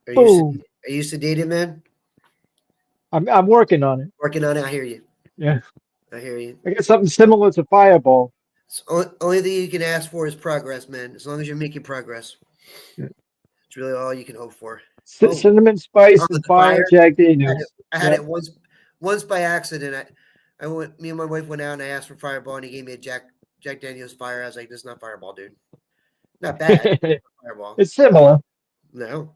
Are you Boom. are you sedated, man? I'm working on it. Working on it. I hear you. Yeah. I hear you. I got something similar to Fireball. Only thing you can ask for is progress, man. As long as you're making progress, Yeah. it's really all you can hope for. Oh, Cinnamon spice the and fire fire. Jack I had it, Daniels. I had Yep. it once by accident. I went. Me and my wife went out and I asked for Fireball, and he gave me a Jack Daniel's Fire. I was like, "This is not Fireball, dude. Not bad. Fireball. It's similar. No,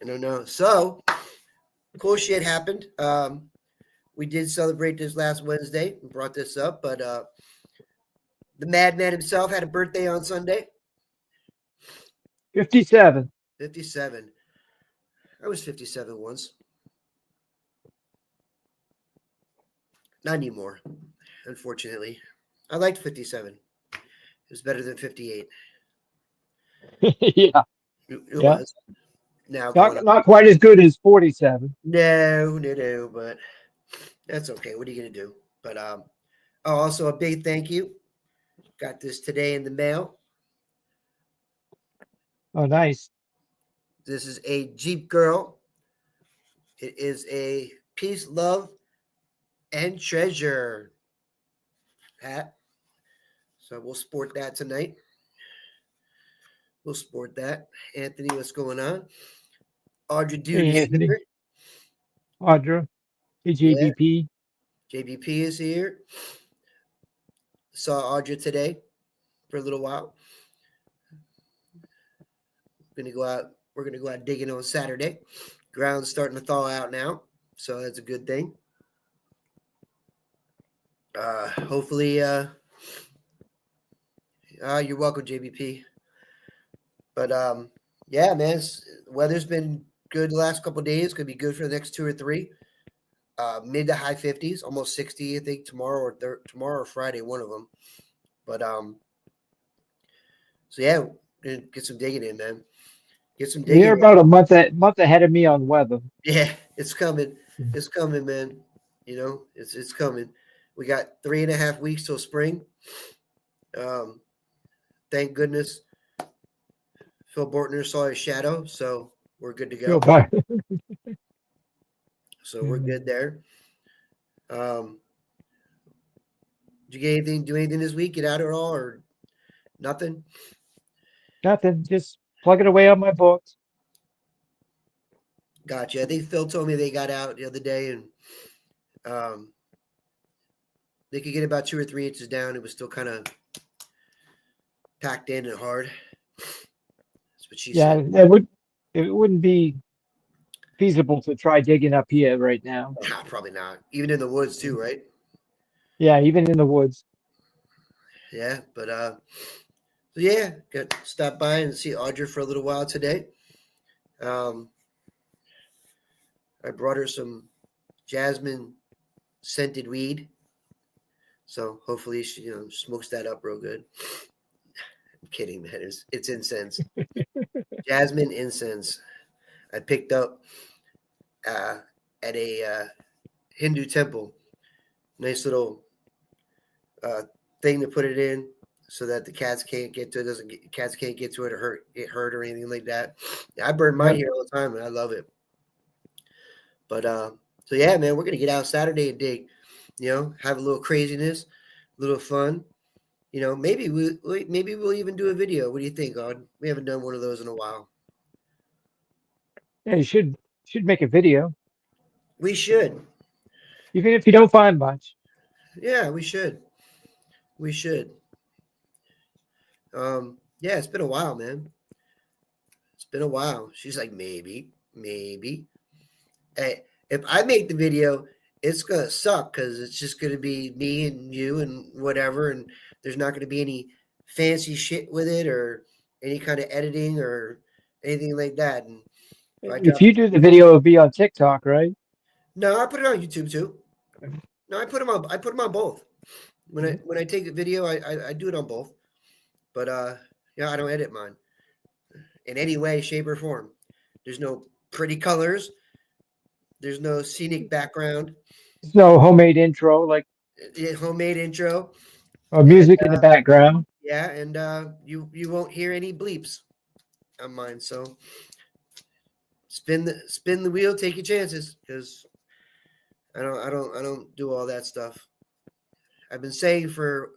no. So cool shit happened. We did celebrate this last Wednesday and brought this up, but the madman himself had a birthday on Sunday. 57. 57. I was 57 once. Not anymore, unfortunately. I liked 57. It was better than 58. Yeah. It Yeah. was. Now going Not up. not quite as good as 47. No, but that's okay. What are you going to do? But oh, also a big thank you. Got this today in the mail. Oh, nice. This is a Jeep Girl. It is a peace, love, and treasure hat. So we'll sport that tonight. We'll sport that. Anthony, what's going on? Audrey Dude Hey, is Anthony. here. Audra. Hey, Yeah, JBP. JBP is here. Saw Audrey today for a little while. Gonna go out. We're gonna go out digging on Saturday. Ground's starting to thaw out now, so that's a good thing. Hopefully, you're welcome, JBP. But yeah, man, weather's been good the last couple of days. Could be good for the next 2 or 3. Mid to high 50s, almost 60. I think tomorrow or Friday, one of them. But so yeah, gonna get some digging in, man. Get some You're digging in. about a month ahead of me on weather. Yeah, it's coming. It's coming, man. It's coming. We got 3.5 weeks till spring. Um, thank goodness Phil Bortner saw his shadow, so we're good to Feel go. bad. So we're good there. Um, did you get anything? Do anything this week? Get out at all or nothing? Nothing. Just plugging away on my books. Gotcha. I think Phil told me they got out the other day and um, they could get about 2 or 3 inches down. It was still kind of packed in and hard. That's what she Yeah, said. it wouldn't be feasible to try digging up here right now. Nah, probably not. Even in the woods too, right? Yeah, even in the woods. Yeah, but so yeah, got stop by and see Audrey for a little while today. Um, I brought her some jasmine scented weed, so hopefully she smokes that up real good. I'm kidding, man. It's incense, jasmine incense. I picked up uh, at a Hindu temple. Nice little uh, thing to put it in so that the cats can't get to it. Cats can't get to it or get hurt or anything like that. Yeah, I burn mine Yep. here all the time, and I love it. But so yeah, man, we're gonna get out Saturday and dig. Have a little craziness, a little fun. Maybe we'll even do a video. What do you think, Odd? We haven't done one of those in a while. Yeah, you should make a video, We should. even if you don't find much. Yeah, we should. We should. Yeah, it's been a while, man. It's been a while. She's like, maybe. Hey, if I make the video, it's gonna suck because it's just gonna be me and you and whatever, and there's not gonna be any fancy shit with it or any kind of editing or anything like that. And if I If drop, you do the video, it'll be on TikTok, right? no, I put it on YouTube too. No, I put them on. I put them on both. When I take a video, I do it on both. But yeah, I don't edit mine in any way, shape, or form. There's no pretty colors. There's no scenic background. There's no homemade intro, like Homemade intro. or And music in the background. yeah, and you won't hear any bleeps on mine. So spin the wheel, take your chances, because I don't do all that stuff. I've been saying for a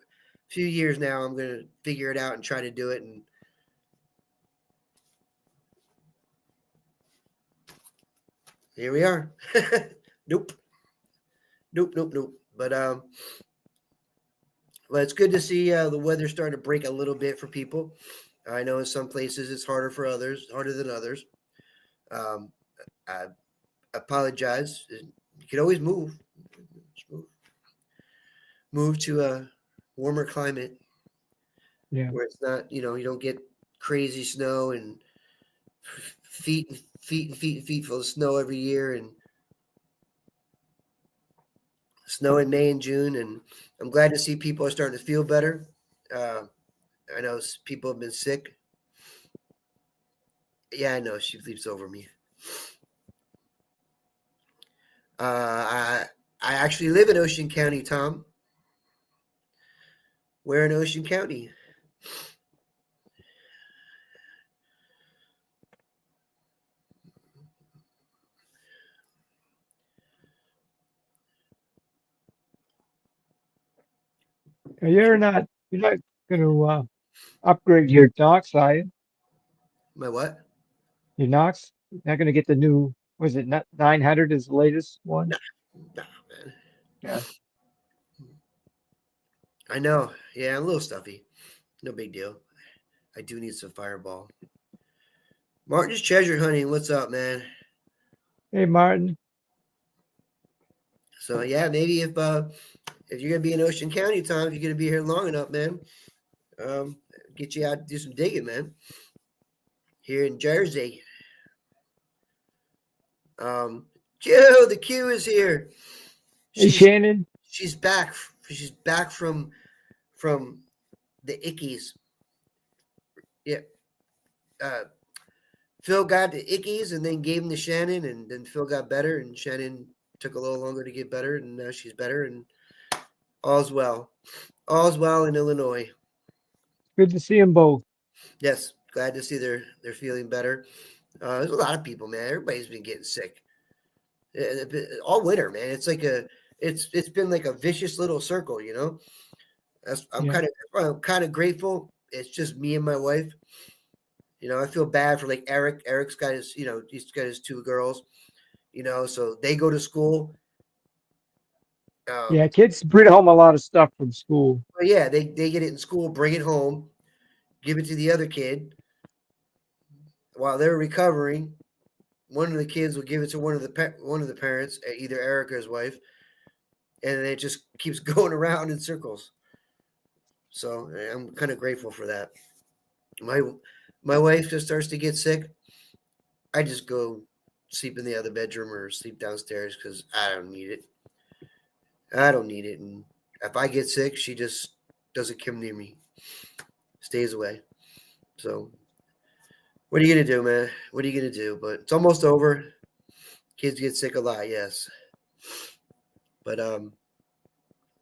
few years now I'm gonna figure it out and try to do it, and here we are. Nope, nope. But it's good to see the weather starting to break a little bit for people. I know in some places it's harder for others, harder than others. Um, I apologize. You can always move. Just move to a warmer climate Yeah. where it's not, you don't get crazy snow and feet and feet and feet and feet full of snow every year, and snow in May and June. And I'm glad to see people are starting to feel better. Uh, I know people have been sick. Yeah, I know she leaps over me. I actually live in Ocean County, Tom. Where in Ocean County? You're not going to upgrade your Knox, are you? My what? Your Knox? Not going to get the new, was it not 900 is the latest one? Nah, nah, man. Yeah. I know. Yeah, I'm a little stuffy. No big deal. I do need some Fireball. Martin's treasure hunting. What's up, man? Hey, Martin. So yeah, maybe if you're gonna be in Ocean County, Tom, if you're gonna be here long enough, man, um, get you out to do some digging, man. Here in Jersey. Joe, the Q is here. Hey, She's Shannon. she's back. She's back from the ickies. Yeah. Uh, Phil got the ickies and then gave them to Shannon, and then Phil got better, and Shannon took a little longer to get better, and now she's better, and all's well. All's well in Illinois. Good to see them both. Yes, glad to see they're feeling better. There's a lot of people, man. Everybody's been getting sick all winter, man. It's been like a vicious little circle, you know. I'm Yeah. kind of grateful. It's just me and my wife. You know, I feel bad for like Eric. Eric's got his, he's got his two girls. So they go to school. Yeah. Um, Kids bring home a lot of stuff from school. but yeah, they get it in school, bring it home, give it to the other kid while they're recovering. One of the kids will give it to one of the parents, either Eric or his wife, and it just keeps going around in circles. So I'm kind of grateful for that. My my wife just starts to get sick. I just go sleep in the other bedroom or sleep downstairs because I don't need it. I don't need it. And if I get sick, she just doesn't come near me, stays away. So what are you gonna do, man? What are you gonna do? But it's almost over. Kids get sick a lot, yes. But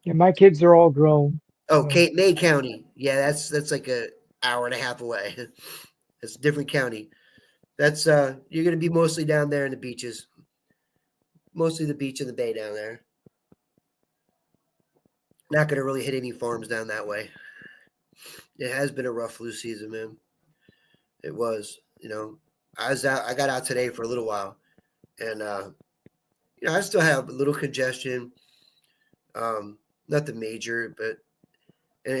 Yeah. My kids are all grown. oh, So, Cape May County. Yeah, that's like a hour and a half away. It's a different county. That's you're gonna be mostly down there in the beaches. Mostly the beach and the bay down there. Not gonna really hit any farms down that way. It has been a rough flu season, man. It was. I was out. I got out today for a little while, and I still have a little congestion. Nothing major, but and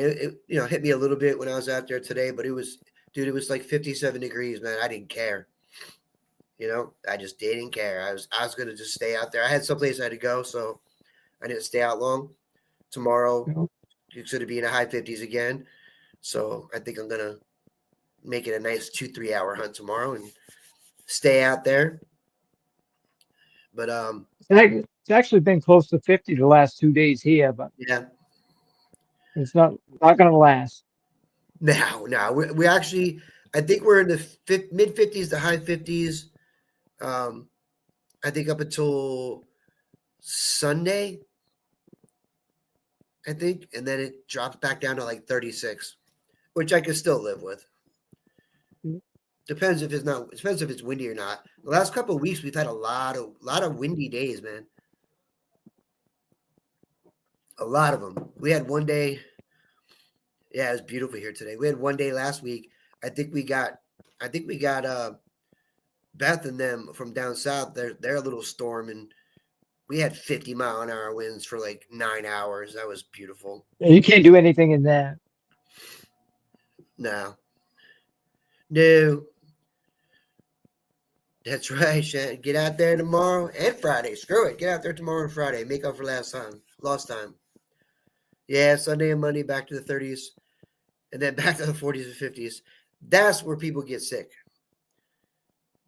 it hit me a little bit when I was out there today. But dude, it was like 57 degrees, man. I didn't care. I just didn't care. I was gonna just stay out there. I had someplace I had to go, so I didn't stay out long. Tomorrow it's gonna be in the high 50s again, so I think I'm gonna make it a nice 2-3 hour hunt tomorrow and stay out there. But it's actually been close to 50 the last 2 days here, but yeah, it's not going to last. no, we actually, I think we're in the mid 50s to high 50s. Um, I think up until Sunday, I think, and then it drops back down to like 36, which I can still live with. Depends if it's windy or not. The last couple of weeks we've had a lot of windy days, man. A lot of them. We had one day. Yeah, it was beautiful here today. We had one day last week. I think we got. Beth and them from down south. Their little storm, and we had 50-mile-an-hour winds for like 9 hours. That was beautiful. You can't do anything in that. No, no, that's right, Shan. Get out there tomorrow and Friday. Screw it. Get out there tomorrow and Friday. Make up for lost time. Yeah, Sunday and Monday back to the 30s, and then back to the 40s and 50s. That's where people get sick.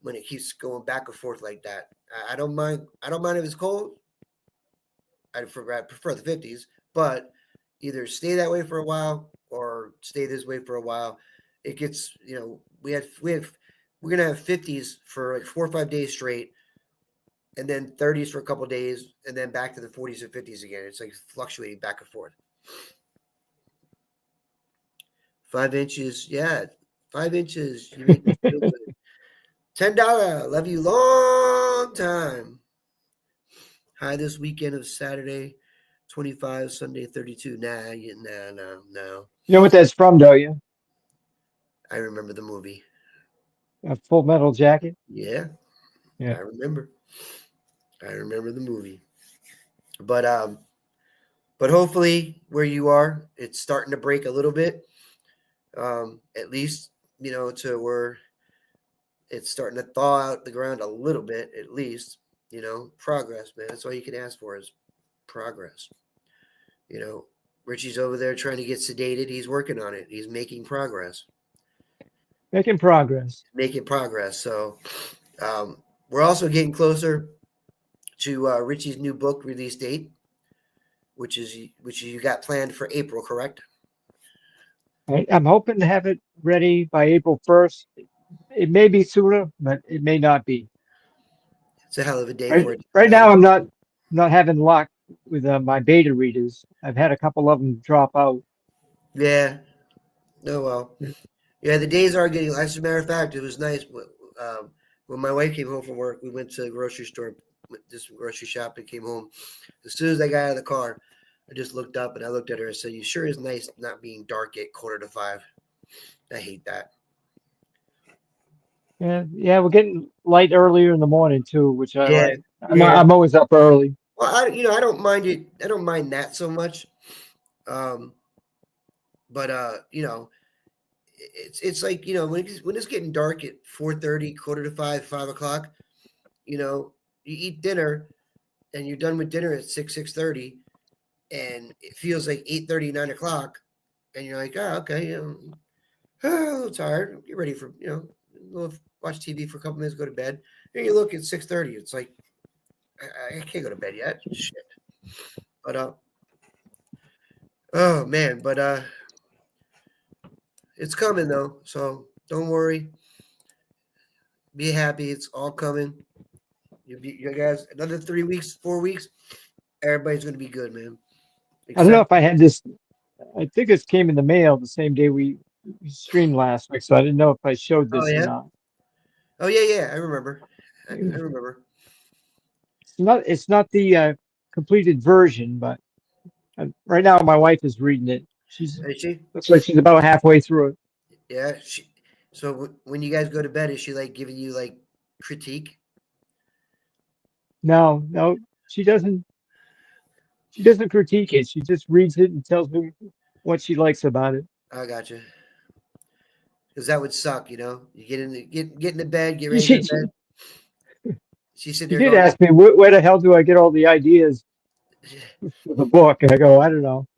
When it keeps going back and forth like that. I don't mind. I don't mind if it's cold. I prefer the 50s, but either stay that way for a while or stay this way for a while. It gets, we're gonna have 50s for like 4 or 5 days straight, and then 30s for a couple of days, and then back to the 40s and 50s again. It's like fluctuating back and forth. 5 inches, yeah, 5 inches. You make me feel good. $10. Love you long time. High this weekend of Saturday, 25, Sunday 32. No. You know what that's from, don't you? I remember the movie. A Full Metal Jacket. Yeah, Yeah. I remember. I remember the movie. But hopefully where you are, it's starting to break a little bit. At least, to where it's starting to thaw out the ground a little bit, at least. Progress, man. That's all you can ask for is progress. Richie's over there trying to get sedated. He's working on it. He's making progress. Making progress. So we're also getting closer to Richie's new book release date, which you got planned for April, correct? I'm hoping to have it ready by April 1st. It may be sooner, but it may not be. It's a hell of a day Right, for it. right now, I'm not having luck with my beta readers. I've had a couple of them drop out. Yeah. No, well. Yeah, the days are getting. As a matter of fact, it was nice when my wife came home from work. We went to the grocery store, did some grocery shopping, came home. As soon as I got out of the car, I just looked up and I looked at her and said, "You sure is nice not being dark at 4:45." I hate that. Yeah, we're getting light earlier in the morning too, which I Yeah, like. yeah. I'm always up early. Well, I don't mind it. I don't mind that so much. Um, but it's like when it's getting dark at 4:30, 4:45, 5 o'clock. You eat dinner, and you're done with dinner at 6:30, and it feels like 8:30, 9 o'clock, and you're like, oh, okay, a little tired. Get ready for watch TV for a couple minutes, go to bed. And you look at 6:30. It's like I can't go to bed yet. Shit. But oh man, but it's coming though. So don't worry. Be happy. It's all coming. You guys, another 3 weeks, 4 weeks, everybody's gonna be good, man. I don't know Except if I had this. I think this came in the mail the same day we streamed last week, so I didn't know if I showed oh this or yeah, not. oh yeah. I remember. I remember. It's not the completed version, but right now my wife is reading it. Is she? Looks like she's about halfway through it. Yeah. So when you guys go to bed, is she like giving you like critique? No, she doesn't. She doesn't critique it. She just reads it and tells me what she likes about it. I got you. Because that would suck, You get into bed, get ready to go She, to she, bed. She's sitting she there did going, ask me, where the hell do I get all the ideas for the book? And I go, I don't know.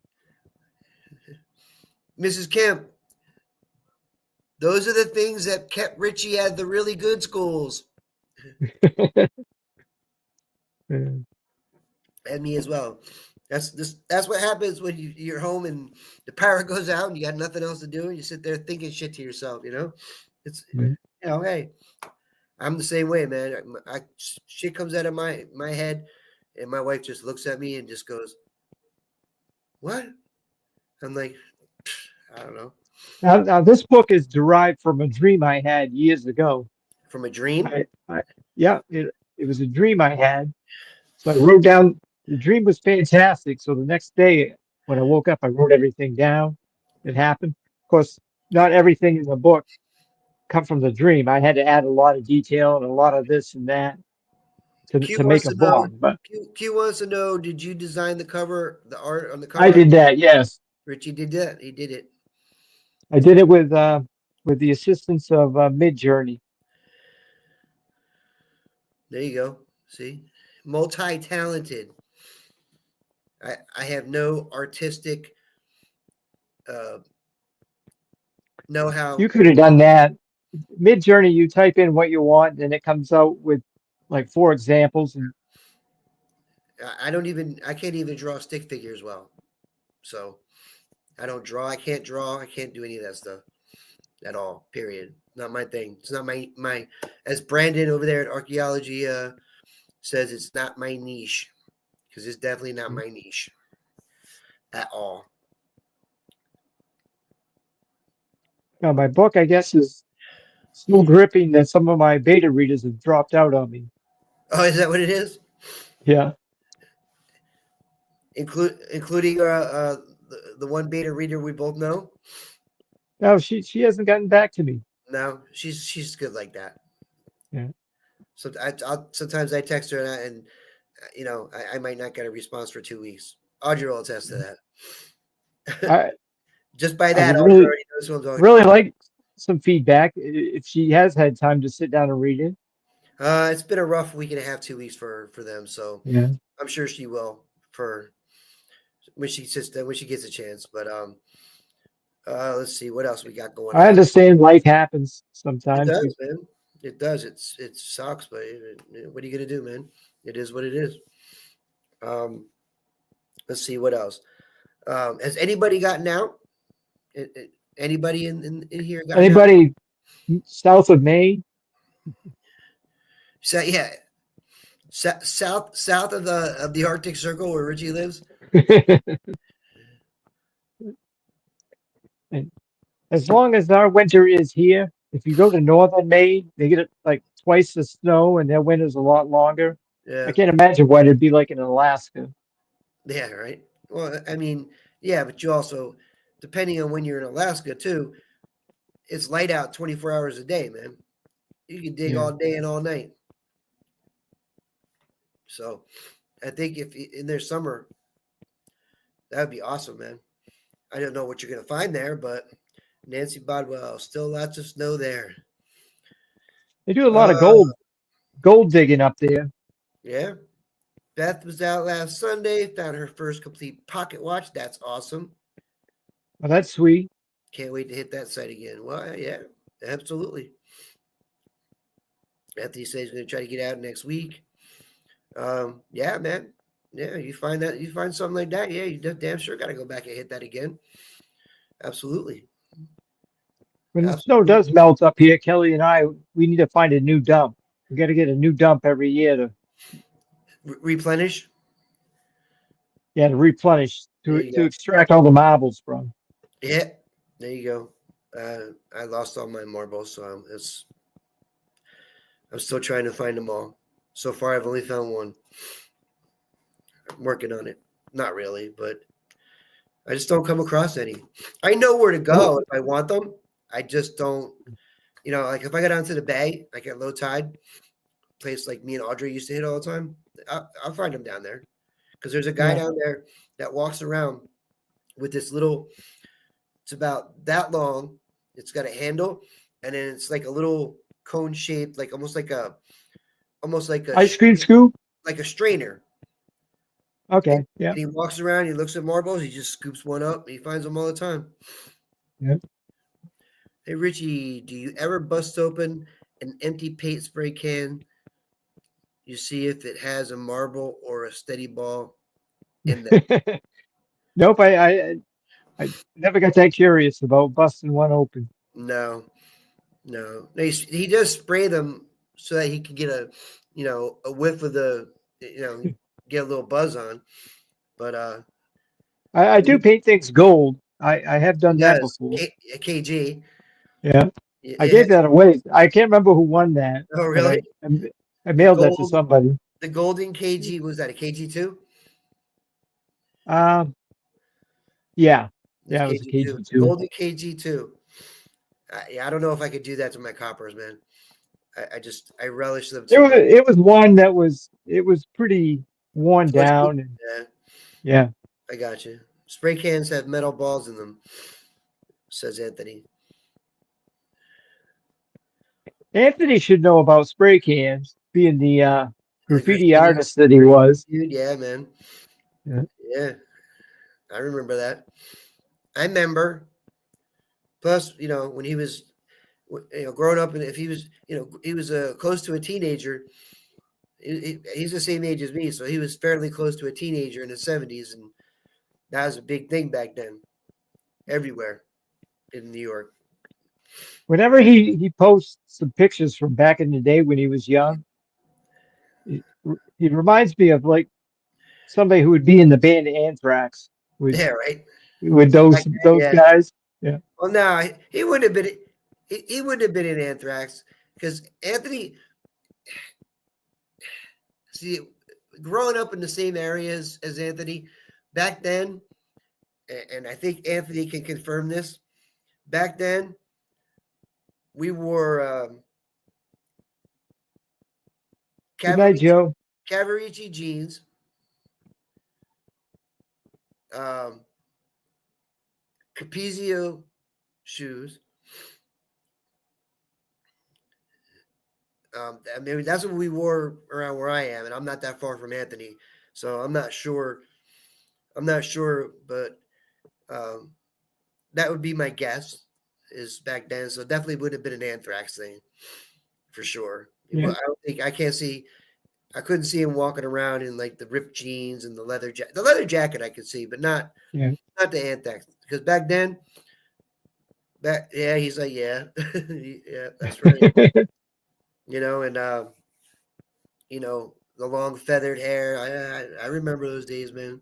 Mrs. Kemp, those are the things that kept Richie at the really good schools. And me as well. That's what happens when you're home and the power goes out and you got nothing else to do and you sit there thinking shit to yourself. It's hey, I'm the same way, man. Shit comes out of my head, and my wife just looks at me and just goes, "What?" I'm like, I don't know. Now this book is derived from a dream I had years ago. From a dream? Yeah, it was a dream I had. So I wrote down, the dream was fantastic. So the next day when I woke up, I wrote everything down that happened. Of course, not everything in the book come from the dream. I had to add a lot of detail and a lot of this and that Q to make wants a to know. book. But Q wants to know. Did you design the cover, the art on the I cover? did that, yes. Richie did that. He did it. I did it with the assistance of Midjourney. There you go. See, multi-talented. I have no artistic uh, know-how. You could have done that. Midjourney, you type in what you want, and it comes out with like 4 examples. And I don't even. I can't even draw stick figures well. So I don't draw. I can't draw. I can't do any of that stuff at all. Period. Not my thing. It's not my. As Brandon over there at archaeology says, it's not my niche because it's definitely not my niche at all. my book, I guess, is so gripping that some of my beta readers have dropped out on me. Oh, is that what it is? Yeah. Including the one beta reader we both know. No, she hasn't gotten back to me. No, she's good like that. Yeah. So sometimes I text her and you know I might not get a response for 2 weeks. Audrey will attest to that. I Just by I that, would Audrey really already knows what I'm talking really like some feedback if she has had time to sit down and read it. It's been a rough week and a half, 2 weeks for them. So Yeah. I'm sure she will for when she gets a chance. But let's see what else we got going I on. understand life happens It sometimes. does, man. It does. It sucks, but what are you gonna do, man? It is what it is. Um, let's see what else. Has anybody gotten out? Anybody in here gotten out? Anybody south of Maine? So yeah, south of the Arctic Circle where Richie lives. And as long as our winter is here, if you go to northern Maine, they get like twice the snow and their winter's a lot longer. I Yeah, can't imagine what it'd be like in Alaska. yeah, right. Well, I mean, yeah, but you also, depending on when you're in Alaska too, it's light out 24 hours a day, man. You can dig Yeah. all day and all night. So, I think if in their summer, that would be awesome, man. I don't know what you're gonna find there, but Nancy Bodwell, still lots of snow there. They do a lot of Uh, gold digging up there. yeah. Beth was out last Sunday, found her first complete pocket watch. That's awesome. Oh, that's sweet. Can't wait to hit that site again. Well, yeah, absolutely. Anthony says he's going to try to get out next week. Yeah, man. Yeah, you find something like that. Yeah, you damn sure got to go back and hit that again. Absolutely. When the snow does melt up here, Kelly and I, we need to find a new dump. We got to get a new dump every year to Replenish. replenish There you to go. extract all the marbles from. Yeah, there you go. I lost all my marbles, so I'm still trying to find them all. So far, I've only found one. I'm working on it. Not really, but I just don't come across any. I know where to go if I want them. I just don't, like if I go down to the bay, like at low tide, place like me and Audrey used to hit all the time, I'll find them down there. Because there's a guy down there that walks around with this little, it's about that long. It's got a handle, and then it's like a little cone shaped, like almost like a Ice cream scoop? like a strainer. Okay, yeah. And he walks around, he looks at marbles, he just scoops one up, he finds them all the time. Yeah. Hey Richie, do you ever bust open an empty paint spray can? You see if it has a marble or a steady ball in there. Nope, I never got that curious about busting one open. No. He does spray them so that he can get a whiff of the, get a little buzz on. But I do paint things gold. I have done that Yes, before. KG. Yeah. I It gave has, that away. I can't remember who won that, oh, but really? I The mailed that to gold, somebody. the golden KG, was that a KG2? Um, yeah, It's yeah, it was a KG2. KG The two. golden KG2. Yeah, I don't know if I could do that to my coppers, man. I relish them too much. It was one that was pretty worn Pushy. down, and Yeah, yeah. I got you. Spray cans have metal balls in them, says Anthony. Anthony should know about spray cans, being the The graffiti graffiti, artist that he was. dude. Yeah, man. Yeah. Yeah, I remember that. I remember. Plus, when he was, growing up, and if he was, he was close to a teenager. He's the same age as me, so he was fairly close to a teenager in the '70s, and that was a big thing back then, everywhere in New York. Whenever he posts some pictures from back in the day when he was young, he reminds me of like somebody who would be in the band Anthrax Yeah, right. with Back then, those yeah. guys. Yeah. Well, no, he wouldn't have been. He wouldn't have been in Anthrax because Anthony. See, growing up in the same areas as Anthony back then, and I think Anthony can confirm this. Back then, we wore Good night, Joe. Cavaricci jeans, um, Capizio shoes. I mean, that's what we wore around where I am, and I'm not that far from Anthony, so I'm not sure. I'm not sure, but um, that would be my guess. Is back then, so definitely would have been an Anthrax thing for sure. Yeah. I don't think I can't see. I couldn't see him walking around in like the ripped jeans and the leather jacket. The leather jacket I could see, but Yeah. not the Anthrax because back then. Yeah, he's like, yeah, yeah, that's right. And the long feathered hair. I remember those days, man.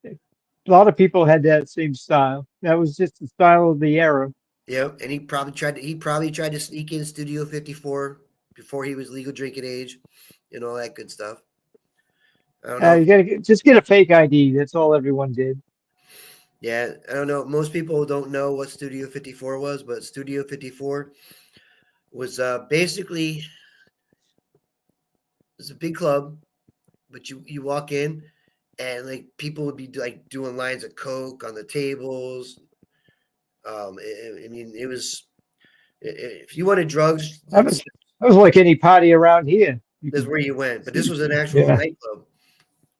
A lot of people had that same style. That was just the style of the era. Yep, and he probably tried to sneak in Studio 54 before he was legal drinking age, and all that good stuff. I don't know. You gotta just get a fake ID. That's all everyone did. Yeah, I don't know. Most people don't know what Studio 54 was, but Studio 54 was basically it's a big club, but you walk in and like people would be like doing lines of coke on the tables. I mean, it was if you wanted drugs, That was like any party around here. that's where you went. But this was an actual Yeah. nightclub.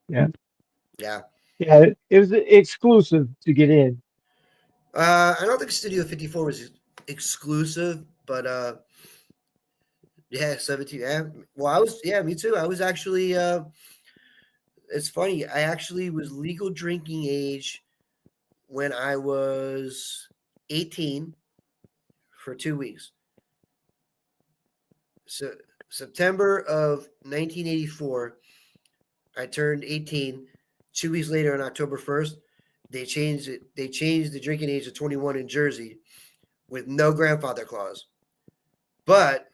Yeah. Yeah. Yeah. It was exclusive to get in. I don't think Studio 54 was exclusive, but yeah, 17. Yeah. Well, me too. I was actually it's funny. I actually was legal drinking age when I was 18 for 2 weeks. So September of 1984, I turned 18. 2 weeks later, on October 1st, they changed it. They changed the drinking age to 21 in Jersey with no grandfather clause. But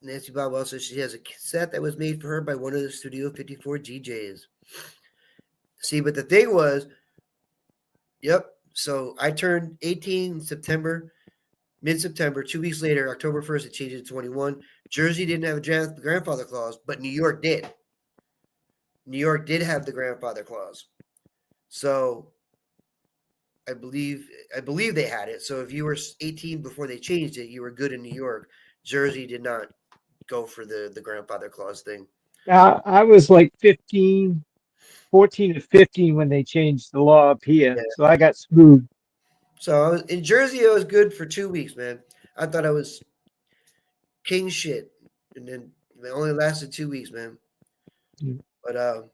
Nancy Bob says she has a cassette that was made for her by one of the Studio 54 DJs. See, but the thing was, yep. So I turned 18 in September, mid-September. 2 weeks later, October 1st, it changed to 21. Jersey didn't have a grandfather clause, but New York did. New York did have the grandfather clause. So I believe they had it. So if you were 18 before they changed it, you were good in New York. Jersey did not go for the grandfather clause thing. I was like 14 to 15 when they changed the law up here. Yeah. So I got screwed. So in Jersey, I was good for 2 weeks, man. I thought I was king shit, and then it only lasted 2 weeks, man. Mm. But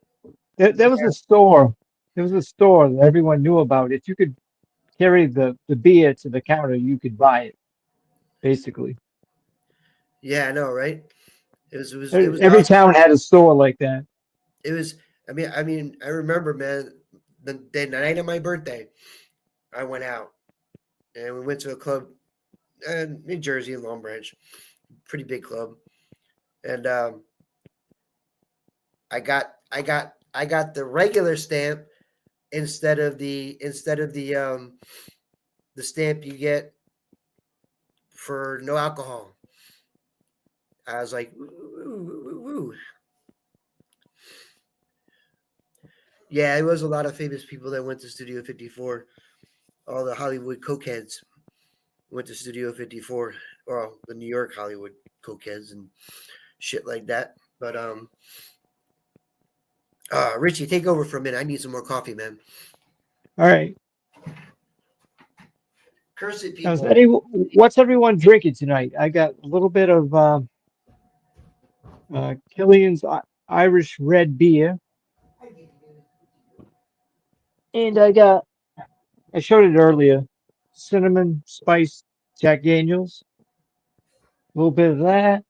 There was a store. There was a store that everyone knew about. If you could carry the beer to the counter, you could buy it, basically. yeah, I know, right? It was Every awesome. town had a store like that. It was I remember, man, the night of my birthday, I went out and we went to a club in New Jersey, in Long Branch, pretty big club, and I got the regular stamp instead of the stamp you get for no alcohol. I was like, ooh. Yeah, it was a lot of famous people that went to Studio 54. All the Hollywood cokeheads went to Studio 54, or the New York Hollywood cokeheads and shit like that. But Richie, take over for a minute. I need some more coffee, man. All right. Curse it, Now, people. what's everyone drinking tonight? I got a little bit of Killian's Irish red beer, and I showed it earlier, cinnamon spice Jack Daniels. A little bit of that.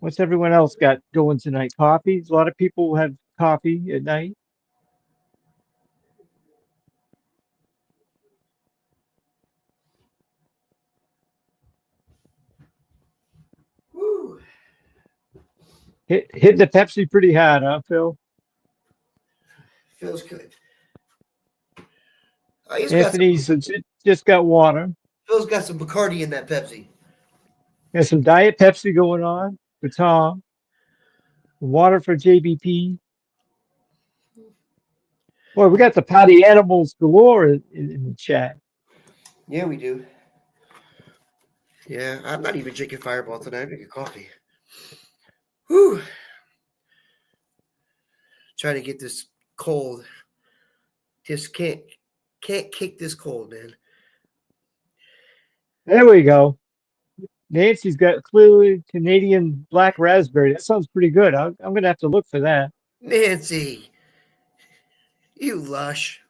What's everyone else got going tonight? Coffee. A lot of people have coffee at night. Woo. Hit the Pepsi pretty hard, huh, Phil? Feels good. Oh, Anthony's just got water. Phil's got some Bacardi in that Pepsi. There's some Diet Pepsi going on for Tom. Water for JBP. Boy, we got the potty animals galore in the chat. Yeah, we do. Yeah, I'm not even drinking Fireball tonight. I'm drinking coffee. Whew. Trying to get this cold. Just can't kick this cold, man. There we go. Nancy's got clearly Canadian black raspberry. That sounds pretty good. I'm going to have to look for that. Nancy, you lush.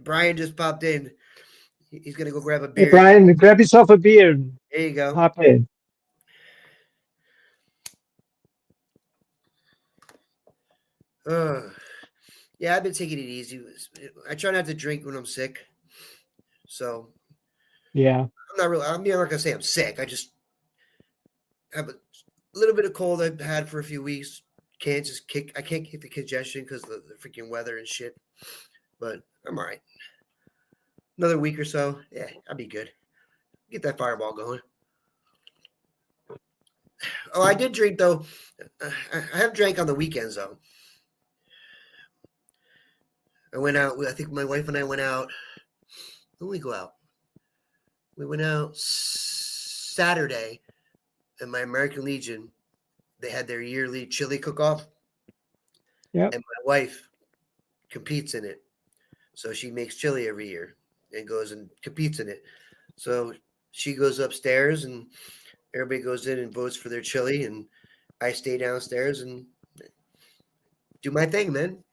Brian just popped in. He's gonna go grab a beer. Hey, Brian, grab yourself a beer and There you go. hop in. Yeah, I've been taking it easy. I try not to drink when I'm sick. So Yeah. I'm not really. I'm not gonna say I'm sick. I just have a little bit of cold I've had for a few weeks. I can't kick the congestion because of the freaking weather and shit. But I'm all right. Another week or so, yeah, I'll be good. Get that Fireball going. Oh, I did drink though. I have drank on the weekends though. I went out. I think my wife and I went out. When did we go out? We went out Saturday, and my American Legion. They had their yearly chili cook-off. Yep. And my wife competes in it, so she makes chili every year and goes and competes in it. So she goes upstairs, and everybody goes in and votes for their chili, and I stay downstairs and do my thing, man.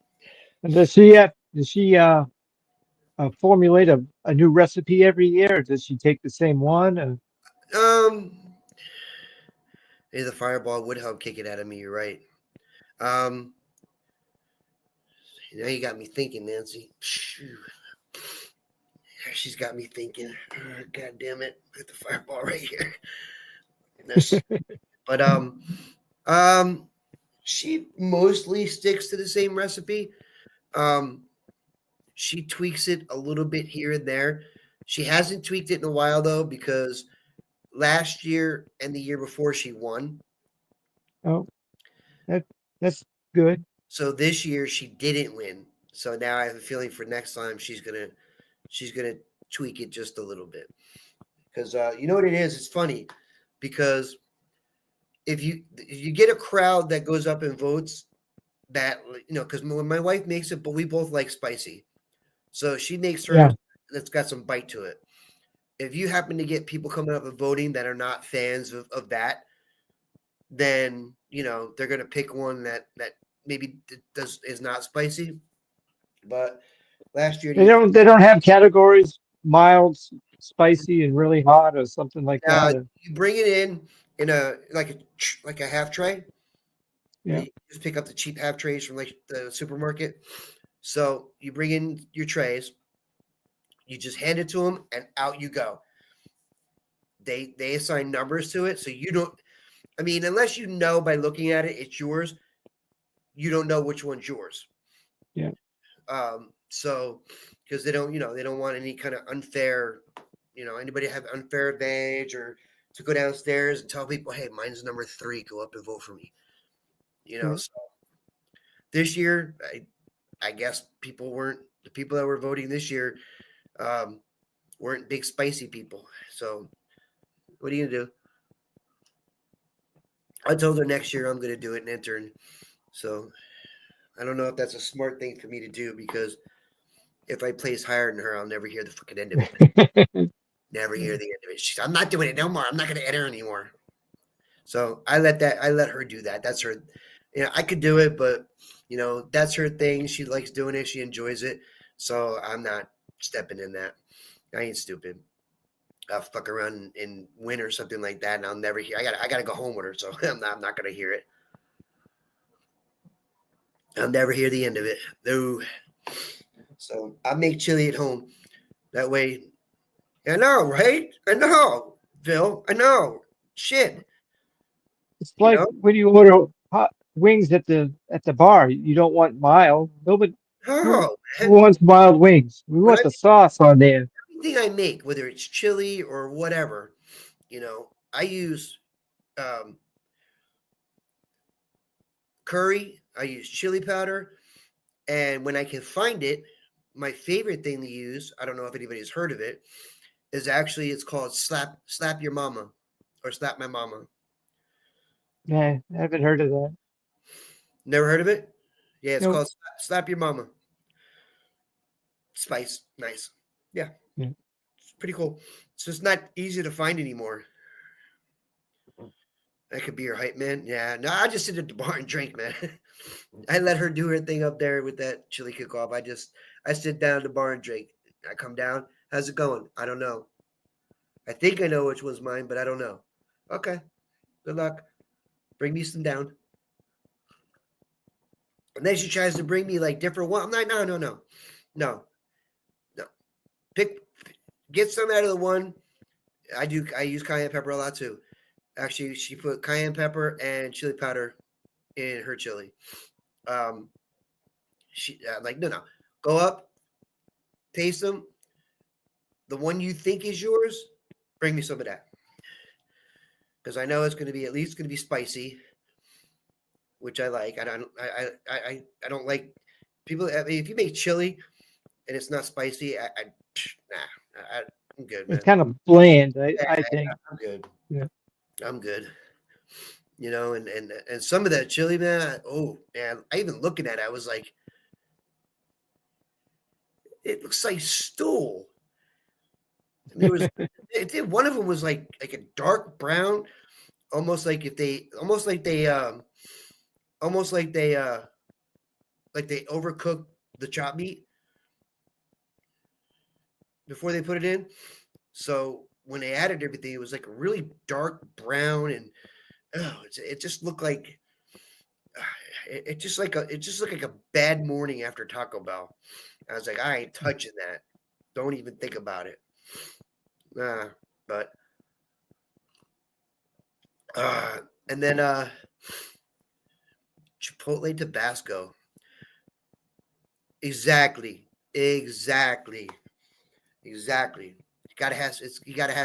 And does she formulate a new recipe every year? Or does she take the same one? The Fireball would help kick it out of me. You're right. Now you got me thinking, Nancy. She's got me thinking. God damn it! Hit the Fireball right here. But she mostly sticks to the same recipe. She tweaks it a little bit here and there. She hasn't tweaked it in a while though, because last year and the year before she won. Oh, that's good. So this year she didn't win. So now I have a feeling for next time she's gonna tweak it just a little bit. Because you know what it is? It's funny because if you get a crowd that goes up and votes, that because when my wife makes it, but we both like spicy, so she makes hers that's got some bite to it. If you happen to get people coming up and voting that are not fans of that, then they're gonna pick one that maybe is not spicy. But last year they don't have categories: mild, spicy, and really hot, or something like that. You bring it in. in a like a half tray. Yeah. You just pick up the cheap half trays from like the supermarket. So you bring in your trays, you just hand it to them, and out you go. They assign numbers to it, so you don't. I mean, unless you know by looking at it, it's yours. You don't know which one's yours. Yeah. So because they don't, they don't want any kind of unfair, anybody have unfair advantage or to go downstairs and tell people, hey, mine's number 3, go up and vote for me. Yeah. So this year, I guess the people that were voting this year weren't big spicy people. So what are you gonna do? I told her next year I'm gonna do it and intern. So I don't know if that's a smart thing for me to do because if I place higher than her, I'll never hear the fucking end of it. Never hear the end of it. I'm not doing it no more. I'm not going to enter anymore. So I let her do that. That's her. I could do it, but that's her thing. She likes doing it. She enjoys it. So I'm not stepping in that. I ain't stupid. I'll fuck around and win or something like that, and I'll never hear. I gotta go home with her, so I'm not gonna hear it. I'll never hear the end of it. No. So I make chili at home. That way, I know, right? I know, Phil. I know. Shit. It's like when you order hot wings at the bar. You don't want mild. Nobody who, Oh, who wants mild wings. We when want the sauce on there. everything I make, whether it's chili or whatever, I use curry. I use chili powder, and when I can find it, my favorite thing to use. I don't know if anybody's heard of it. Is actually it's called slap your mama, or slap my mama. Yeah, I haven't heard of that. Never heard of it? Yeah, it's No. called slap your mama. Spice, nice. Yeah, Yeah. it's pretty cool. It's just not easy to find anymore. That could be your hype man. Yeah, no, I just sit at the bar and drink, man. I let her do her thing up there with that chili cook-off. I sit down at the bar and drink. I come down. How's it going? I don't know. I think I know which one's mine, but I don't know. Okay. Good luck. Bring me some down. And then she tries to bring me like different one. I'm like, no. Get some out of the one. I use cayenne pepper a lot too. Actually, she put cayenne pepper and chili powder in her chili. She like no, go up, taste them. The one you think is yours, bring me some of that because I know it's going to be at least going to be spicy, which I like. I don't like people. I mean, if you make chili and it's not spicy, I'm good, man. It's kind of bland, I think. I'm good. Yeah. I'm good. And some of that chili, man. Oh man, I even looking at it, I was like, it looks like stool. And there was one of them was like a dark brown, almost like they overcooked the chop meat before they put it in. So when they added everything, it was like a really dark brown, and it just looked like it just looked like a bad morning after Taco Bell. I was like, I ain't touching that. Don't even think about it. But and then Chipotle Tabasco. Exactly. You gotta have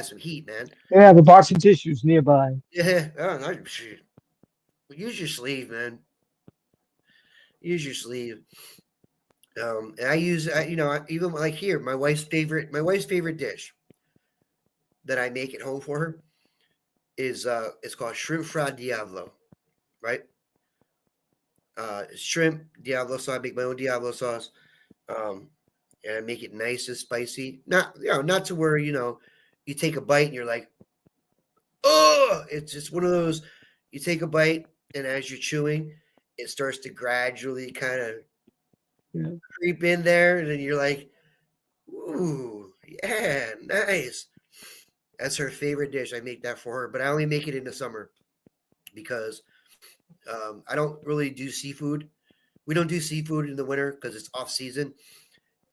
some heat, man. Yeah, the box of tissues nearby. Yeah. Oh, no, shit. Use your sleeve, man. Use your sleeve. And I use, even like here, my wife's favorite dish that I make at home for her is it's called shrimp fried Diablo, right? Shrimp Diablo sauce. I make my own Diablo sauce, and I make it nice and spicy. Not to where you take a bite and you're like, oh, it's just one of those. You take a bite, and as you're chewing, it starts to gradually kind of creep in there, and then you're like, ooh, yeah, nice. That's her favorite dish. I make that for her, but I only make it in the summer because I don't really do seafood. We don't do seafood in the winter because it's off season.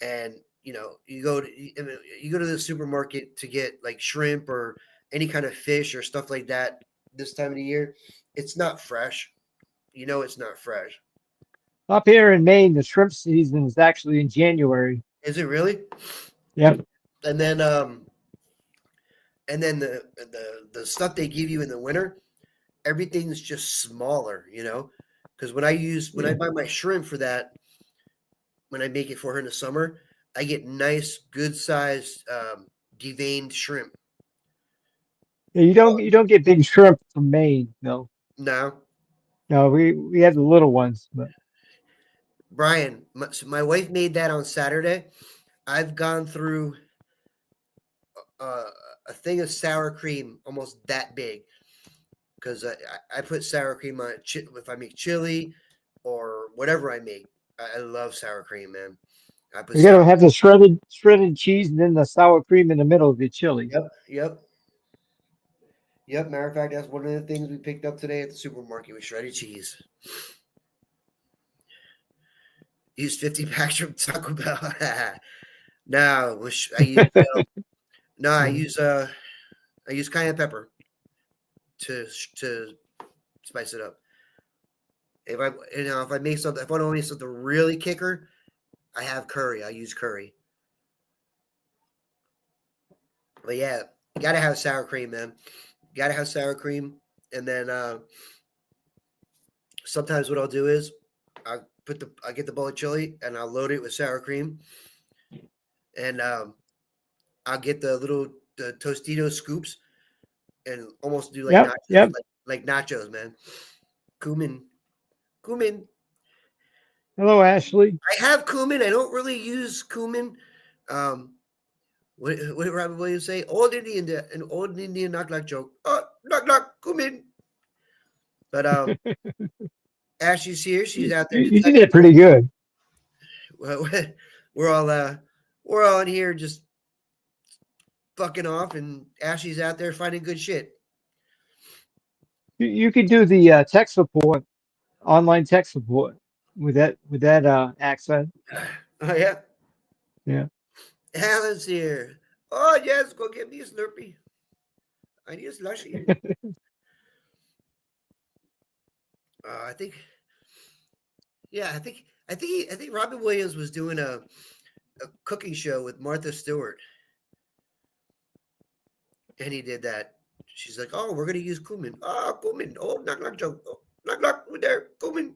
And you go to the supermarket to get like shrimp or any kind of fish or stuff like that this time of the year. It's not fresh. It's not fresh. Up here in Maine, the shrimp season is actually in January. Is it really? Yep. And then the stuff they give you in the winter, everything's just smaller, because when I Yeah. buy my shrimp for that, when I make it for her in the summer, I get nice, good sized deveined shrimp. You don't get big shrimp from Maine. No. Now, No, we have the little ones, but Brian, my wife made that on Saturday. I've gone through uh, a thing of sour cream almost that big because I put sour cream on if I make chili or whatever I make. I love sour cream, man. I put you sour. gotta have the shredded cheese and then the sour cream in the middle of the chili. Yep, yep, yep. Matter of fact, that's one of the things we picked up today at the supermarket with shredded cheese. Used 50 packs from Taco Bell. No, I use no, I use cayenne pepper to spice it up. If I make something, if I don't make something really kicker, I have curry. I use curry. But yeah, you gotta have sour cream, man. You gotta have sour cream, and then sometimes what I'll do is I get the bowl of chili and I'll load it with sour cream, and I'll get the Tostito scoops and almost do like Yep, nachos, yep. like nachos, man. Cumin, cumin. Hello, Ashley. I have cumin. I don't really use cumin. Um, what did Robin Williams say? An old Indian knock knock joke. Oh, knock knock, cumin. But Ashley's here. She's out there. You did it pretty good. We're all we're all in here just fucking off, and Ashley's out there finding good shit. You could do the tech support, online tech support with that accent. Oh yeah, Yeah. Alan's here. Oh yes, go get me a Slurpee. I need a slushy. I think, yeah, I think Robin Williams was doing a cooking show with Martha Stewart, and he did that. She's like, "Oh, we're gonna use cumin. Oh, cumin. Oh, knock knock joke. Oh, knock knock. We're there. Cumin."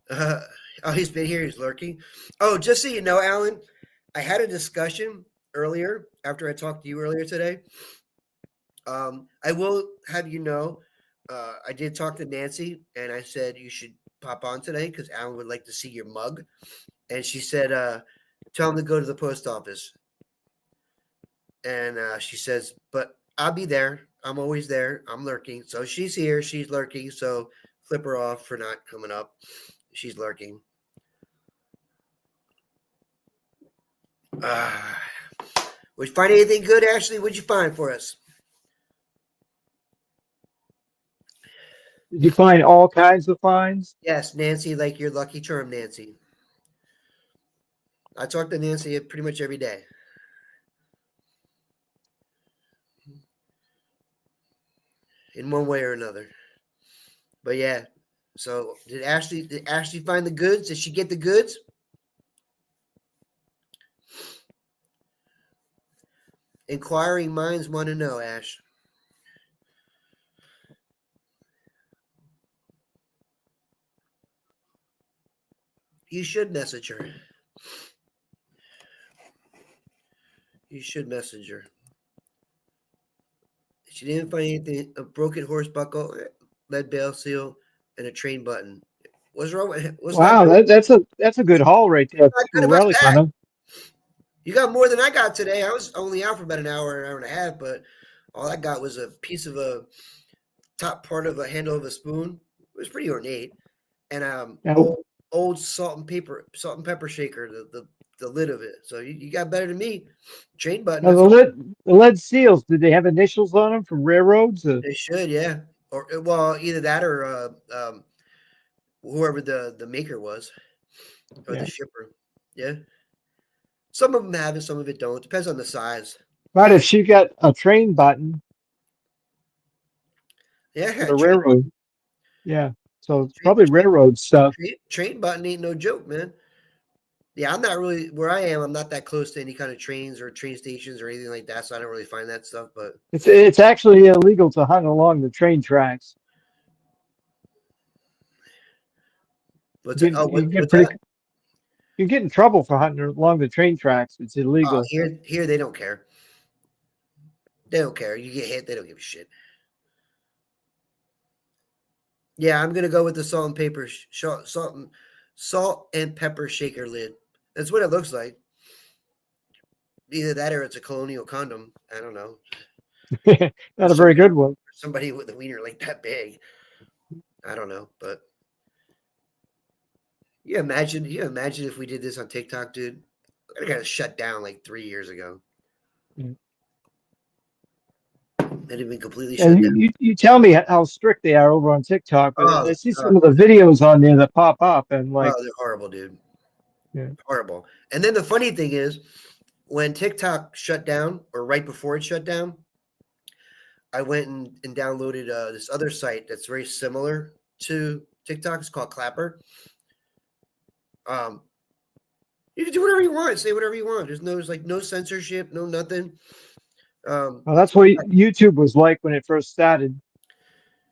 Uh, oh, he's been here. He's lurking. Oh, just so you know, Alan, I had a discussion earlier after I talked to you earlier today. I will have you know, I did talk to Nancy, and I said you should pop on today because Alan would like to see your mug. And she said, "Tell him to go to the post office." And she says, "But I'll be there. I'm always there. I'm lurking." So she's here. She's lurking. So flip her off for not coming up. She's lurking. Uh, would you find anything good, Ashley? What'd you find for us? Did you find all kinds of finds? Yes, Nancy, like your lucky charm, Nancy. I talk to Nancy pretty much every day. In one way or another. But yeah. So did Ashley find the goods? Did she get the goods? Inquiring minds want to know, Ash. You should message her. You should message her. She didn't find anything. A broken horse buckle, lead bale seal, and a train button. What's wrong with? What's not Wow, good? that's a good haul right there Not good for a about relic that. hunter. You got more than I got today. I was only out for about an hour and a half, but all I got was a piece of a top part of a handle of a spoon. It was pretty ornate, and Now, old old salt and pepper shaker, the lid of it. So you got better than me. Train button. Now the lead seals, did they have initials on them from railroads? They should, yeah. Or well, either that or whoever the maker was or the Yeah. shipper. Yeah. Some of them have it, some of it don't. Depends on the size. But if she got a train button for Yeah, the railroad, yeah. So it's train, probably railroad stuff. train button ain't no joke, man. Yeah, I'm not really where I am. I'm not that close to any kind of trains or train stations or anything like that, so I don't really find that stuff. But It's actually illegal to hunt along the train tracks. what's that? Oh, You get what's that? you get in trouble for hunting along the train tracks. It's Oh, illegal. here they don't care. They don't care. You get hit, they don't give a shit. Yeah, I'm gonna go with the salt and pepper shaker lid. That's what it looks like. Either that or it's a colonial condom. I don't know. Not a very good one. Somebody with a wiener like that big. I don't know, but you imagine if we did this on TikTok, dude. I got shut down like 3 years ago. Mm. It had been completely And shut down. you tell me how strict they are over on TikTok, but Oh, I see some of the videos on there that pop up and like, they're horrible, dude. yeah. Horrible. And then the funny thing is, when TikTok shut down, or right before it shut down, I went and downloaded this other site that's very similar to TikTok. It's called Clapper. You can do whatever you want, say whatever you want. There's like no censorship, no nothing. Well, that's what YouTube was like when it first started.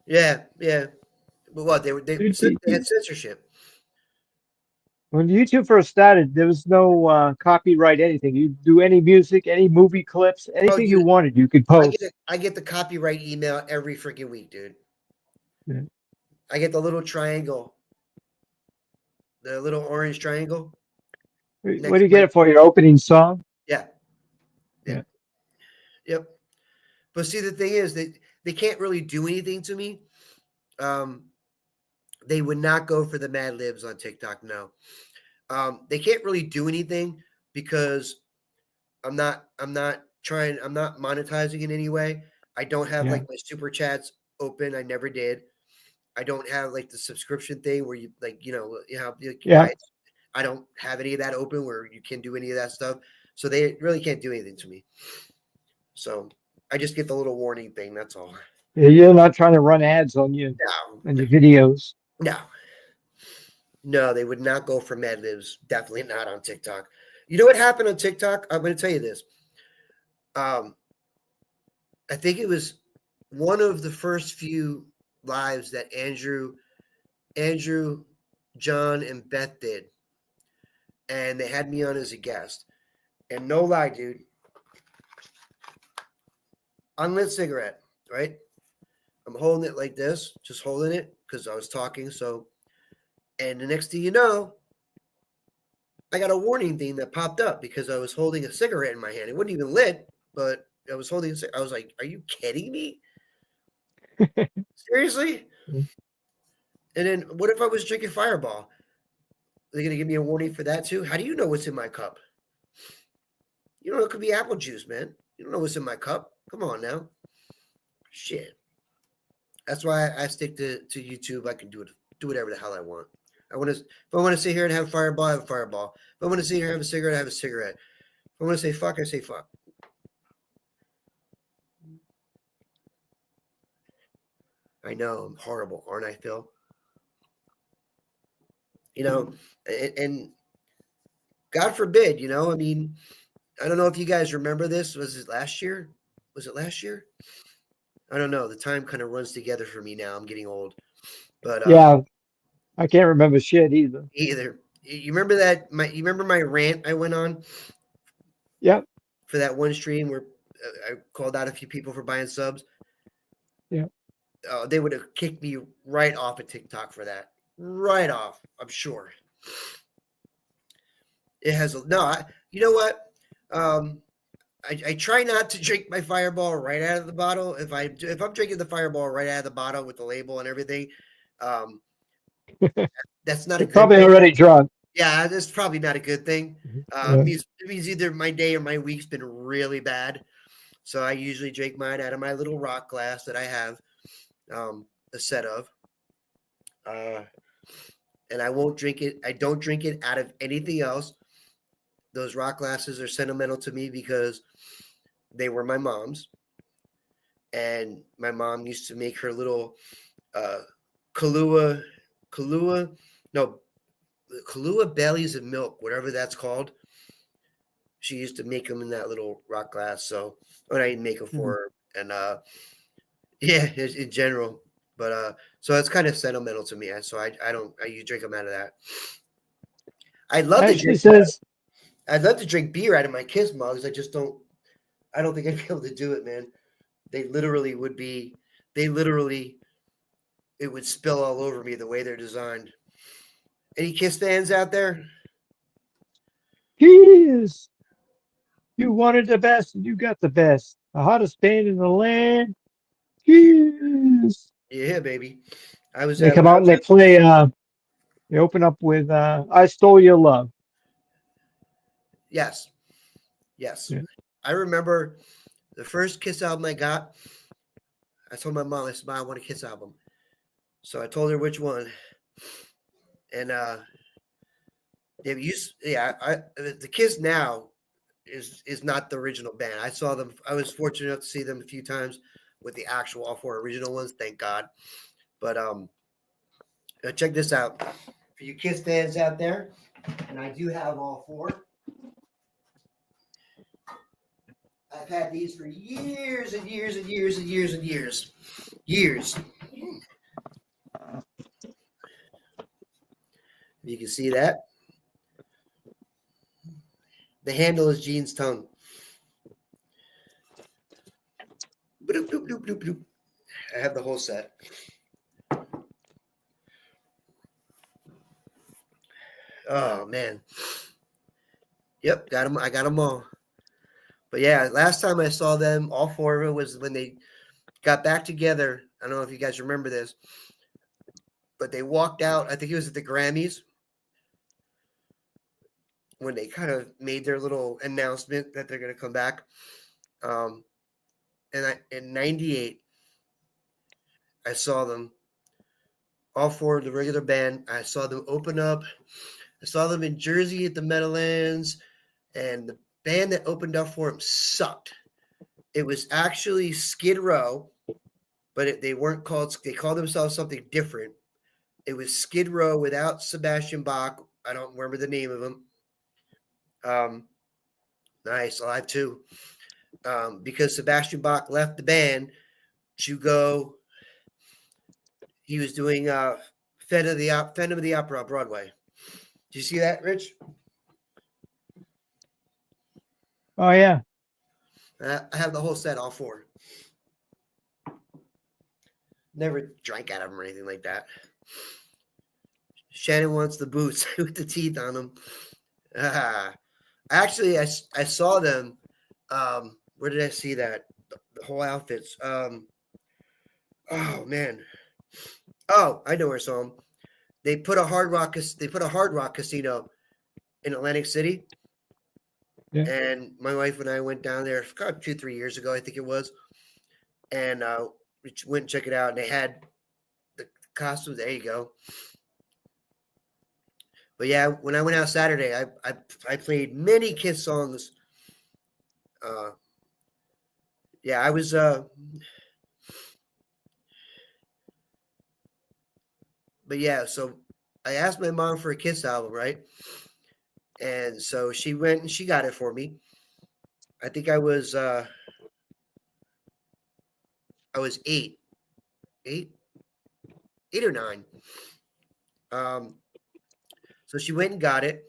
Yeah. But what they said they had censorship. When YouTube first started, there was no copyright anything. You do any music, any movie clips, Oh, anything you dude, wanted, you could post. I get the copyright email every freaking week, dude. Yeah. I get the little triangle, the little orange triangle. What Next do you to my get it for? Your opening song? yeah. Yeah. Yep. But see, the thing is that they can't really do anything to me. They would not go for the Mad Libs on TikTok. No, they can't really do anything because I'm not monetizing in any way. I don't have Yeah. like my super chats open. I never did. I don't have like the subscription thing where you like, you Yeah. buy it. I don't have any of that open where you can do any of that stuff. So they really can't do anything to me. So I just get the little warning thing. That's all. You're not trying to run ads on your No, videos. no, no, they would not go for Mad Libs. Definitely not on TikTok. You know what happened on TikTok? I'm going to tell you this. I think it was one of the first few lives that Andrew, John, and Beth did. And they had me on as a guest. And no lie, dude. Unlit cigarette, right? I'm holding it like this, just holding it because I was talking. So, and the next thing you know, I got a warning thing that popped up because I was holding a cigarette in my hand. It wasn't even lit, but I was holding. I was like, "Are you kidding me? Seriously?" And then, what if I was drinking Fireball? Are they going to give me a warning for that too? How do you know what's in my cup? You know, it could be apple juice, man. You don't know what's in my cup. Come on now. Shit. That's why I stick to YouTube. I can do whatever the hell I want. If I want to sit here and have a Fireball, I have a Fireball. If I want to sit here and have a cigarette, I have a cigarette. If I want to say fuck, I say fuck. I know I'm horrible, aren't I, Phil? And God forbid, I mean, I don't know if you guys remember this. Was it last year? Was it last year? I don't know. The time kind of runs together for me now. I'm getting old. But Yeah. I can't remember shit either. either. You remember that? You remember my rant I went on? Yep. For that one stream where I called out a few people for buying subs. Yeah. They would have kicked me right off of TikTok for that. Right off, I'm sure. It has you know what? I try not to drink my Fireball right out of the bottle. If I'm drinking the Fireball right out of the bottle with the label and everything, That's not a good Probably thing. already drunk. Yeah, that's probably not a good thing. Yeah. It means either my day or my week's been really bad. So I usually drink mine out of my little rock glass that I have a set of. Uh, and I won't drink it. I don't drink it out of anything else. Those rock glasses are sentimental to me because they were my mom's. And my mom used to make her little uh, Kahlua, Kahlua, no, Kahlua bellies of milk, whatever that's called. She used to make them in that little rock glass. So, when I make them for her, and yeah, in general. But so it's kind of sentimental to me. So I don't I you drink them out of that. I'd love to Actually drink. says, I'd love to drink beer out of my Kiss mugs. I just don't. I don't think I'd be able to do it, man. They literally would be. They literally. It would spill all over me the way they're designed. Any Kiss fans out there? Kiss, you wanted the best and you got the best. The hottest band in the land. Kiss. Yeah, baby. I was They at come when I out and was they at, play, they open up with I Stole Your Love. yes, yes. Yeah. I remember the first Kiss album I got. I told my mom, I said, "Mom, I want a Kiss album." So I told her which one, and they used, yeah, the Kiss now is not the original band. I saw them. I was fortunate enough to see them a few times with the actual all four original ones. Thank God. But check this out for you Kiss fans out there, and I do have all four. I've had these for years and years and years and years and years. Years. You can see that. The handle is Gene's tongue. Bloop, bloop, bloop, bloop, bloop. I have the whole set. Oh man. Yep, got them. I got them all. But yeah, last time I saw them, all four of it was when they got back together. I don't know if you guys remember this, but they walked out. I think it was at the Grammys when they kind of made their little announcement that they're going to come back. Um, and in '98, I saw them, all four of the regular band. I saw them open up. I saw them in Jersey at the Meadowlands, and the band that opened up for them sucked. It was actually Skid Row, but they weren't called. They called themselves something different. It was Skid Row without Sebastian Bach. I don't remember the name of him. Nice, Alive too. Because Sebastian Bach left the band to go. He was doing Phantom of the Opera on Broadway. Did you see that, Rich? Oh, yeah. I have the whole set, all four. Never drank out of them or anything like that. Shannon wants the boots with the teeth on them. Actually, I saw them. Where did I see that? The whole outfits. Oh man. Oh, I know where I saw them. They put a Hard Rock. They put a Hard Rock casino in Atlantic City, Yeah. and my wife and I went down there. God, 2-3 years ago, I think it was, and we went and check it out. And they had the costumes. There you go. But yeah, when I went out Saturday, I played many Kiss songs. Yeah, I was. But yeah, so I asked my mom for a Kiss album, right? And so she went and she got it for me. I think I was 8, 8, 8 or 9. Um, so she went and got it.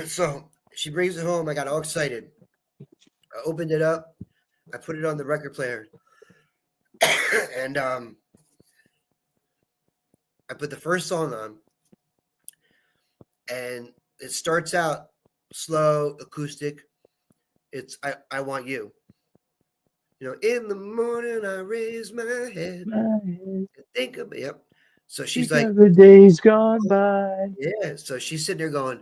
So she brings it home. I got all excited. I opened it up. I put it on the record player, and I put the first song on, and it starts out slow, acoustic. It's I Want You. You know, in the morning I raise my head and think of, yep. So she's like, the days gone by. yeah. So she's sitting there going,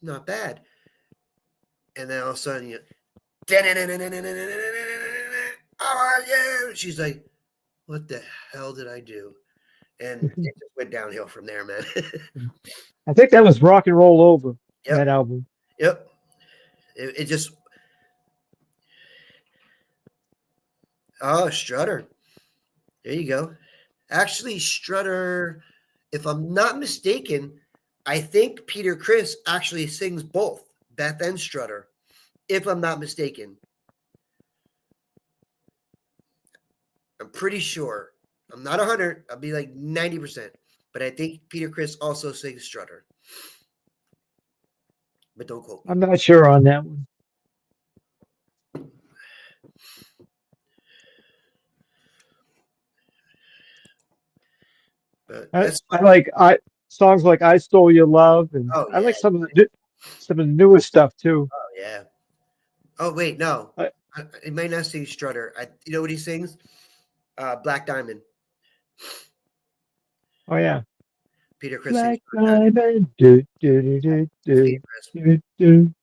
not bad. And then all of a sudden, you, how are you? She's like, what the hell did I do? And it just went downhill from there, man. I think that was Rock and Roll Over, Yep. that album. Yep. It just, oh, Strutter. There you go. Actually, Strutter, if I'm not mistaken, I think Peter Criss actually sings both Beth and Strutter, if I'm not mistaken. I'm pretty sure. I'm not 100. I'll be like 90%. But I think Peter Criss also sings Strutter. But don't quote me. I'm not sure on that one. But I that's like songs like "I Stole Your Love," and oh I like yeah. some of the newer stuff too. Oh yeah. Oh wait, no. I, It might not sing Strutter. You know what he sings? Black Diamond. oh yeah, Peter Criss sings Black Black Diamond. Diamond. Do.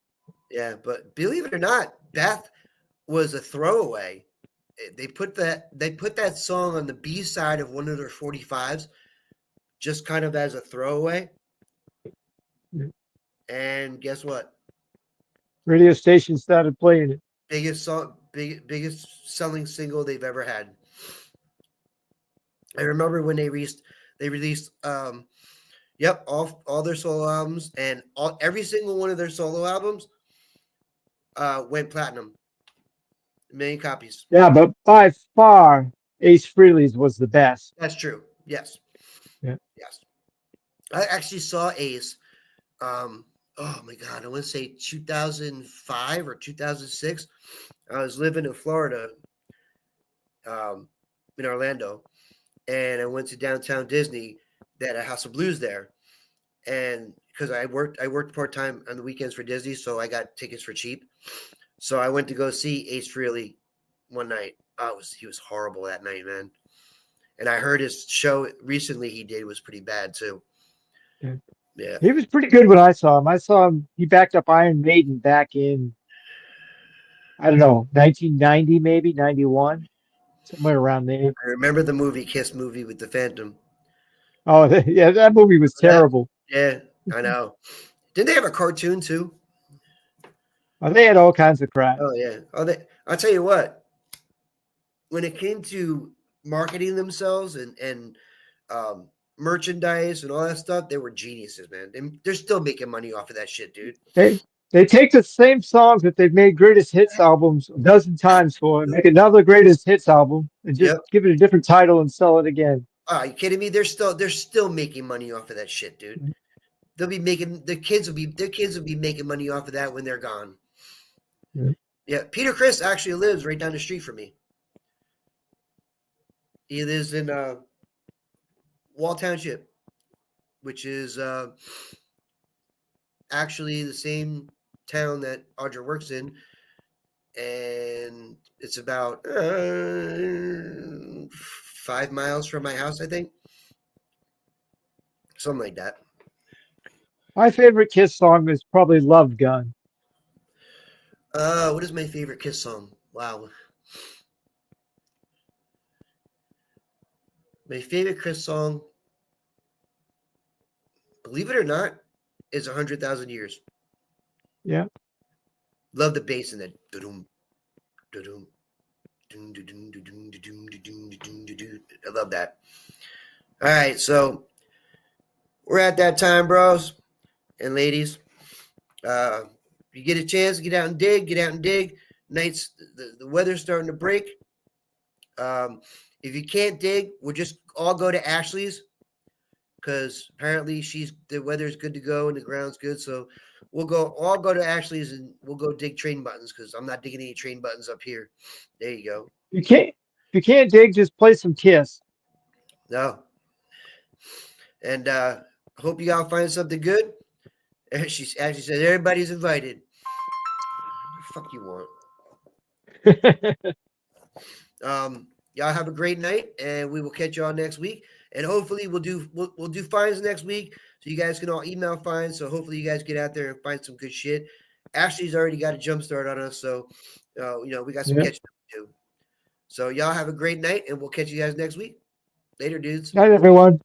Yeah, but believe it or not, Beth was a throwaway. They put that song on the B side of one of their 45s, just kind of as a throwaway. And guess what? Radio station started playing it. Biggest selling single they've ever had. I remember when they released all their solo albums, and every single one of their solo albums went platinum. A million copies. Yeah, but by far, Ace Frehley's was the best. That's true. Yes. Yeah. Yes. I actually saw Ace. Oh my God, I want to say 2005 or 2006. I was living in Florida, in Orlando, and I went to downtown Disney. They had a House of Blues there, and because I worked part time on the weekends for Disney, so I got tickets for cheap. So I went to go see Ace Frehley one night. He was horrible that night, man. And I heard his show recently he did was pretty bad too. Yeah. Yeah. He was pretty good when I saw him. I saw him. He backed up Iron Maiden back in, I don't know, 1990, maybe 91, somewhere around there. I remember the movie Kiss movie with the Phantom. Oh, yeah, that movie was terrible. Yeah, I know. Didn't they have a cartoon too? Oh, they had all kinds of crap. Oh yeah. I'll tell you what. When it came to marketing themselves and merchandise and all that stuff, they were geniuses, man. They're still making money off of that shit, dude. They take the same songs that they've made greatest hits albums a dozen times for, and make another greatest hits album, and just give it a different title and sell it again. Are you kidding me? They're still making money off of that shit, dude. They'll be making their kids will be making money off of that when they're gone. Yeah, Peter Criss actually lives right down the street from me. He lives in Wall Township, which is actually the same town that Audra works in, and it's about 5 miles from my house, I think. Something like that. My favorite Kiss song is probably Love Gun. What is my favorite Kiss song? Wow. My favorite Kiss song, believe it or not, is 100,000 Years. Yeah. Love the bass in that. I love that. All right, so we're at that time, bros and ladies. You get a chance, get out and dig. Nights, the weather's starting to break. If you can't dig, we'll just all go to Ashley's, because apparently the weather's good to go and the ground's good. So we'll all go to Ashley's and we'll go dig train buttons, because I'm not digging any train buttons up here. There you go. If you can't dig, just play some Kiss. No. And hope you all find something good. And she actually said everybody's invited. What the fuck you want? y'all have a great night, and we will catch y'all next week. And hopefully we'll do finds next week, so you guys can all email finds. So hopefully you guys get out there and find some good shit. Ashley's already got a jump start on us, so we got some Yeah. catching up to do. So y'all have a great night, and we'll catch you guys next week. Later, dudes. Night, everyone.